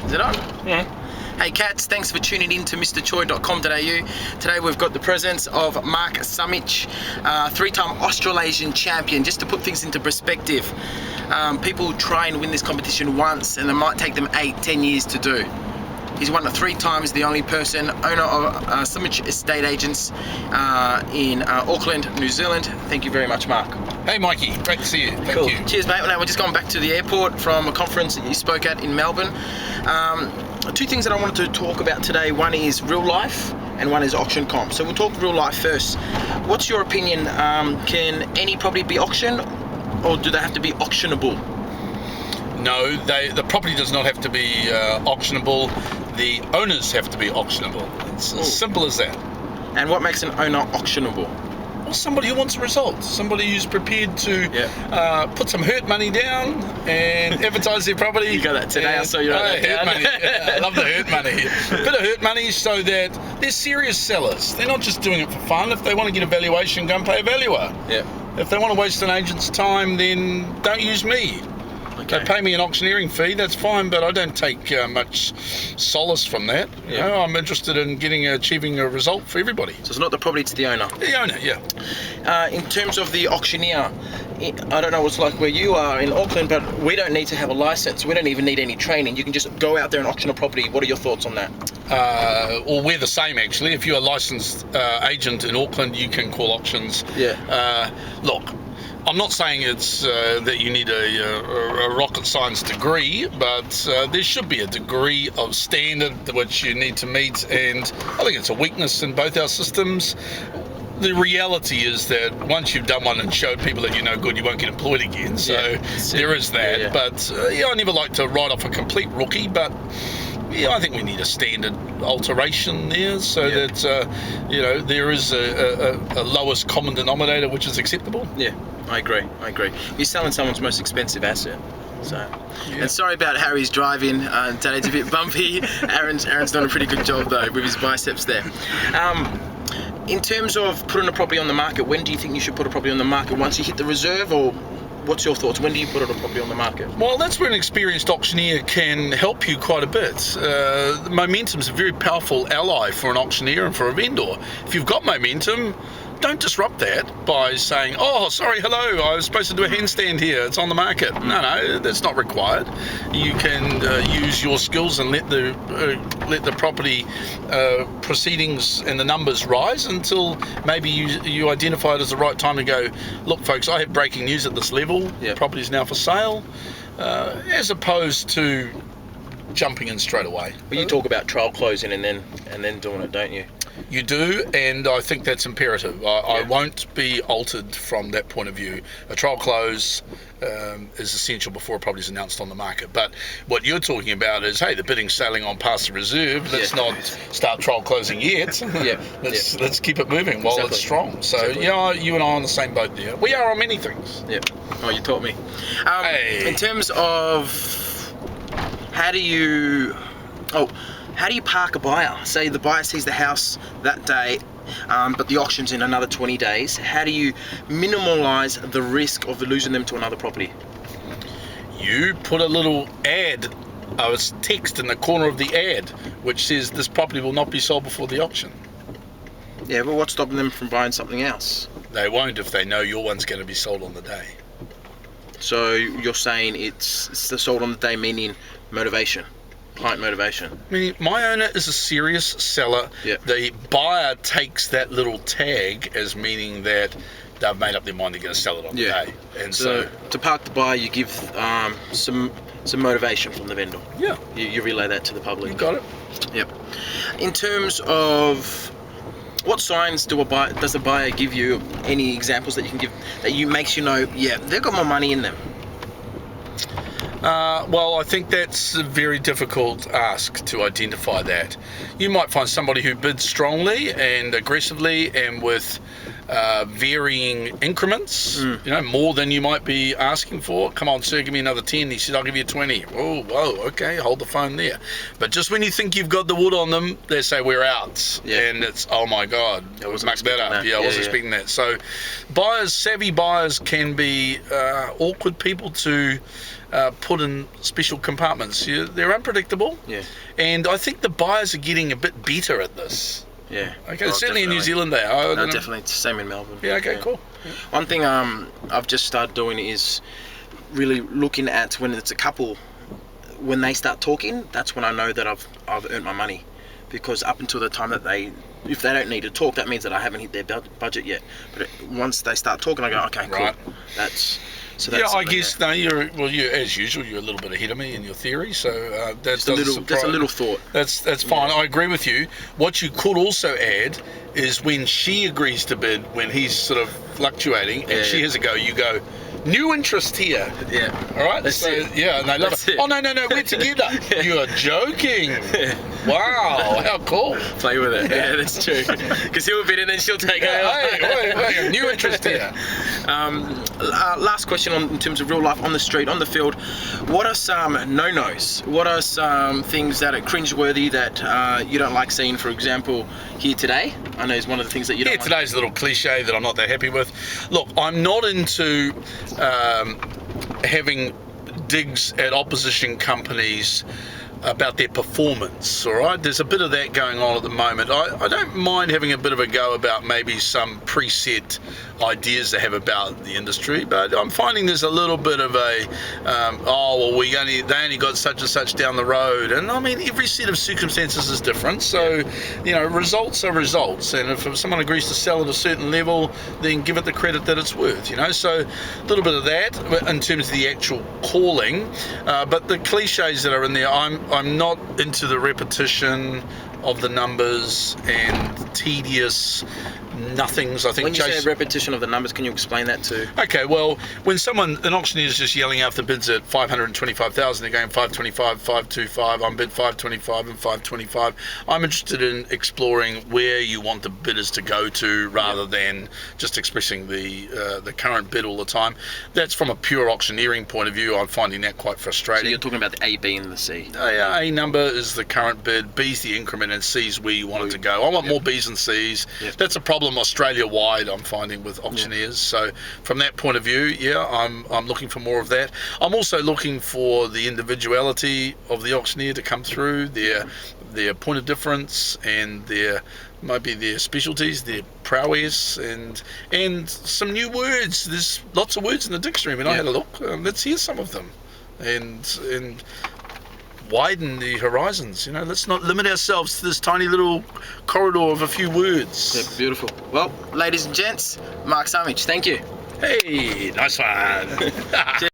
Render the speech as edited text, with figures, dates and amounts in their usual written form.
Is it on? Yeah. Hey cats, thanks for tuning in to mrchoi.com.au. Today we've got the presence of Mark Sumich, three-time Australasian champion. Just to put things into perspective, people try and win this competition once and it might take them 8-10 years to do. He's won it 3 times, the only person, owner of Sumich Estate Agents in Auckland, New Zealand. Thank you very much, Mark. Hey Mikey, great to see you. Thank Cool. you. Cheers, mate. Now we're just going back to the airport from a conference that you spoke at in Melbourne. 2 things that I wanted to talk about today. One is real life and one is auction comp. So we'll talk real life first. What's your opinion? Can any property be auctioned or do they have to be auctionable? No, the property does not have to be auctionable. The owners have to be auctionable. It's as simple as that. And what makes an owner auctionable? Well, somebody who wants a result. Somebody who's prepared to put some hurt money down and advertise their property. You got that today, I saw you write that down. Money. Yeah, I love the hurt money. A bit of hurt money so that they're serious sellers. They're not just doing it for fun. If they want to get a valuation, go and pay a valuer. Yeah. If they want to waste an agent's time, then don't use me. Okay. They pay me an auctioneering fee, that's fine, but I don't take much solace from that. You know, I'm interested in achieving a result for everybody. So it's not the property, it's the owner. The owner, yeah. In terms of the auctioneer, I don't know what's like where you are in Auckland, but we don't need to have a license. We don't even need any training. You can just go out there and auction a property. What are your thoughts on that? Or we're the same actually. If you're a licensed agent in Auckland, you can call auctions. Yeah. Look, I'm not saying it's that you need a rocket science degree, but there should be a degree of standard which you need to meet, and I think it's a weakness in both our systems. The reality is that once you've done one and showed people that you're no good, you won't get employed again. So there is that. Yeah. But I never like to write off a complete rookie, but yeah, I think we need a standard alteration there so that there is a lowest common denominator which is acceptable. Yeah, I agree. You're selling someone's most expensive asset. So, and sorry about Harry's driving. Today's a bit bumpy. Aaron's done a pretty good job though with his biceps there. In terms of putting a property on the market, when do you think you should put a property on the market? Once you hit the reserve, or what's your thoughts? When do you put a property on the market? Well, that's where an experienced auctioneer can help you quite a bit. Momentum is a very powerful ally for an auctioneer and for a vendor. If you've got momentum, don't disrupt that by saying, oh, sorry, hello, I was supposed to do a handstand here, it's on the market. No, that's not required. You can use your skills and let the property proceedings and the numbers rise until maybe you identify it as the right time to go, look folks, I have breaking news at this level, property is now for sale, as opposed to jumping in straight away. But you talk about trial closing and then doing it, don't you? You do, and I think that's imperative. I won't be altered from that point of view. A trial close is essential before a property is announced on the market. But what you're talking about is, hey, the bidding's sailing on past the reserve. Let's not start trial closing yet. Let's keep it moving while it's strong. So you and I are on the same boat there. We are on many things. Yeah. Oh, you taught me. In terms of how do you park a buyer? Say the buyer sees the house that day, but the auction's in another 20 days. How do you minimalise the risk of losing them to another property? You put a little ad, a text in the corner of the ad, which says this property will not be sold before the auction. Yeah, but what's stopping them from buying something else? They won't if they know your one's going to be sold on the day. So you're saying it's sold on the day, meaning motivation? Client motivation. I mean, my owner is a serious seller. The buyer takes that little tag as meaning that they've made up their mind they're going to sell it on the day. And so to park the buyer, you give some motivation from the vendor. Yeah. You relay that to the public. You got it. Yep. In terms of what signs does the buyer give you? Any examples that you can give that makes you know, they've got more money in them? Well, I think that's a very difficult ask to identify that. You might find somebody who bids strongly and aggressively and with varying increments, you know, more than you might be asking for. Come on, sir, give me another 10. He said, I'll give you 20. Oh, whoa, okay, hold the phone there. But just when you think you've got the wood on them, they say we're out. Yeah. And it's, oh my God, I wasn't muck that expecting up. that. Yeah, I wasn't expecting that. So savvy buyers can be awkward people to put in special compartments. They're unpredictable. Yeah. And I think the buyers are getting a bit better at this. Yeah. Okay, certainly in New Zealand they are. No, definitely. It's the same in Melbourne. Yeah, okay, cool. Yeah. One thing I've just started doing is really looking at when it's a couple, when they start talking, that's when I know that I've earned my money. Because up until the time that if they don't need to talk, that means that I haven't hit their budget yet. But once they start talking, I go, okay, cool. Right. That's I guess no. You're as usual. You're a little bit ahead of me in your theory, so that's a little thought. That's fine. I agree with you. What you could also add is when she agrees to bid, when he's sort of fluctuating, and she has a go, you go, new interest here. Yeah. All right. And they love it. Oh no, we're together. You're joking. Wow, how cool. Play with it. Yeah, that's true. Because he'll bid and then she'll take it. Wait, new interest here. Last question in terms of real life on the street, on the field. What are some no-nos? What are some things that are cringeworthy that you don't like seeing? For example, here today. I know is one of the things that you don't like. Today's a little cliche that I'm not that happy with. Look, I'm not into having digs at opposition companies about their performance, all right? There's a bit of that going on at the moment. I don't mind having a bit of a go about maybe some preset ideas they have about the industry, but I'm finding there's a little bit of a, they only got such and such down the road. And I mean, every set of circumstances is different. So, results are results. And if someone agrees to sell at a certain level, then give it the credit that it's worth, So a little bit of that in terms of the actual calling. But the cliches that are in there, I'm not into the repetition of the numbers and tedious nothings. I think when you say repetition of the numbers, can you explain that too? Okay, well, when an auctioneer is just yelling out the bids at 525,000, they're going 525, 525, I'm bid 525 and 525. I'm interested in exploring where you want the bidders to go to rather than just expressing the current bid all the time. That's from a pure auctioneering point of view. I'm finding that quite frustrating. So you're talking about the A, B, and the C. A number is the current bid, B's the increment, and C's where you want it to go. I want more B's and C's. That's a problem Australia-wide, I'm finding, with auctioneers. So from that point of view, I'm looking for more of that. I'm also looking for the individuality of the auctioneer to come through, their point of difference and their specialties, their prowess, and some new words. There's lots of words in the dictionary. When I had a look, let's hear some of them, and widen the horizons. Let's not limit ourselves to this tiny little corridor of a few words. Yeah, beautiful. Well, ladies and gents, Mark Sumich, thank you. Hey, nice one.